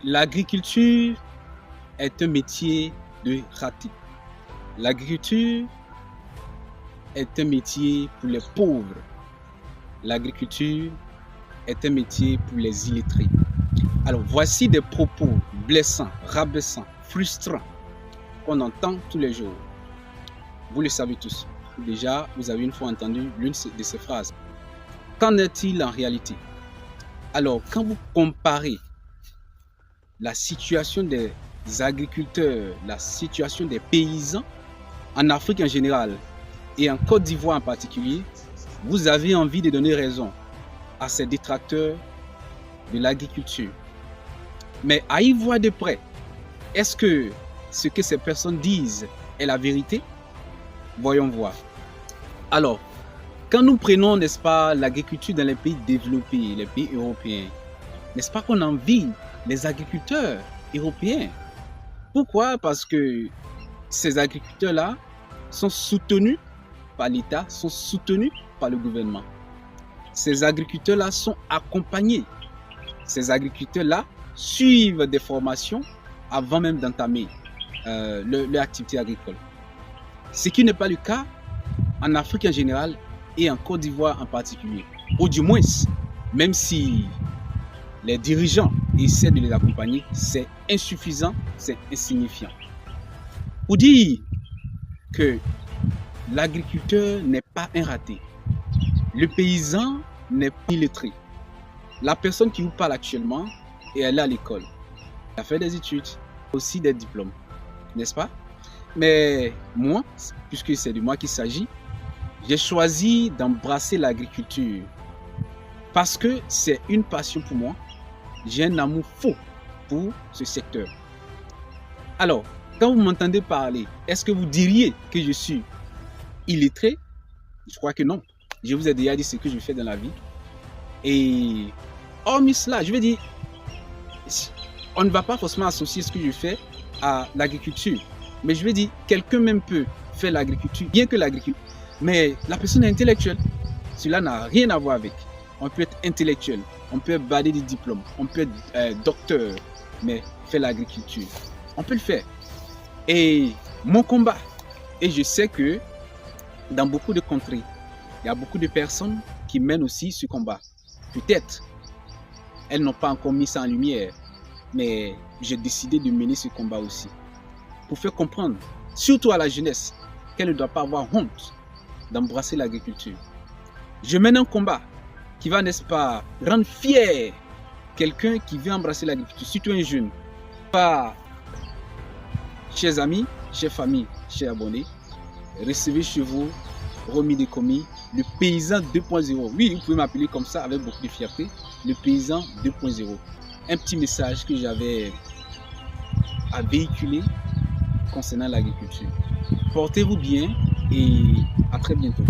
L'agriculture est un métier de raté. L'agriculture est un métier pour les pauvres. L'agriculture est un métier pour les illettrés. Alors voici des propos blessants, rabaissants, frustrants qu'on entend tous les jours. Vous le savez tous. Déjà, vous avez une fois entendu l'une de ces phrases. Qu'en est-il en réalité? Alors, quand vous comparez la situation des agriculteurs, la situation des paysans en Afrique en général et en Côte d'Ivoire en particulier, vous avez envie de donner raison à ces détracteurs de l'agriculture. Mais à y voir de près, est-ce que ce que ces personnes disent est la vérité? Voyons voir. Alors, quand nous prenons, n'est-ce pas, l'agriculture dans les pays développés, les pays européens, n'est-ce pas qu'on envie les agriculteurs européens? Pourquoi? Parce que ces agriculteurs-là sont soutenus par l'État, sont soutenus par le gouvernement. Ces agriculteurs-là sont accompagnés. Ces agriculteurs-là suivent des formations avant même d'entamer leur activité agricole. Ce qui n'est pas le cas en Afrique en général et en Côte d'Ivoire en particulier. Ou du moins, même si les dirigeants essaient de les accompagner, c'est insuffisant, c'est insignifiant. Pour dire que l'agriculteur n'est pas un raté, le paysan n'est pas illettré. La personne qui vous parle actuellement, et elle est à l'école, elle a fait des études, aussi des diplômes, n'est-ce pas? Mais moi, puisque c'est de moi qu'il s'agit, j'ai choisi d'embrasser l'agriculture parce que c'est une passion pour moi. J'ai un amour fou pour ce secteur. Alors, quand vous m'entendez parler, est-ce que vous diriez que je suis illettré? Je crois que non. Je vous ai déjà dit ce que je fais dans la vie. Et hormis cela, je veux dire, on ne va pas forcément associer ce que je fais à l'agriculture. Mais je veux dire, quelqu'un même peut faire l'agriculture, bien que l'agriculture. Mais la personne est intellectuelle. Cela n'a rien à voir avec. On peut être intellectuel, on peut bader des diplômes, on peut être docteur, mais faire l'agriculture. On peut le faire. Et mon combat, et je sais que dans beaucoup de contrées, il y a beaucoup de personnes qui mènent aussi ce combat. Peut-être, elles n'ont pas encore mis ça en lumière, mais j'ai décidé de mener ce combat aussi. Pour faire comprendre, surtout à la jeunesse, qu'elle ne doit pas avoir honte d'embrasser l'agriculture. Je mène un combat qui va, n'est-ce pas, rendre fier quelqu'un qui veut embrasser l'agriculture, surtout un jeune. Pas, chers amis, chers familles, chers abonnés, recevez chez vous, Romy des commis, le paysan 2.0. Oui, vous pouvez m'appeler comme ça avec beaucoup de fierté, le paysan 2.0. Un petit message que j'avais à véhiculer concernant l'agriculture. Portez-vous bien et à très bientôt.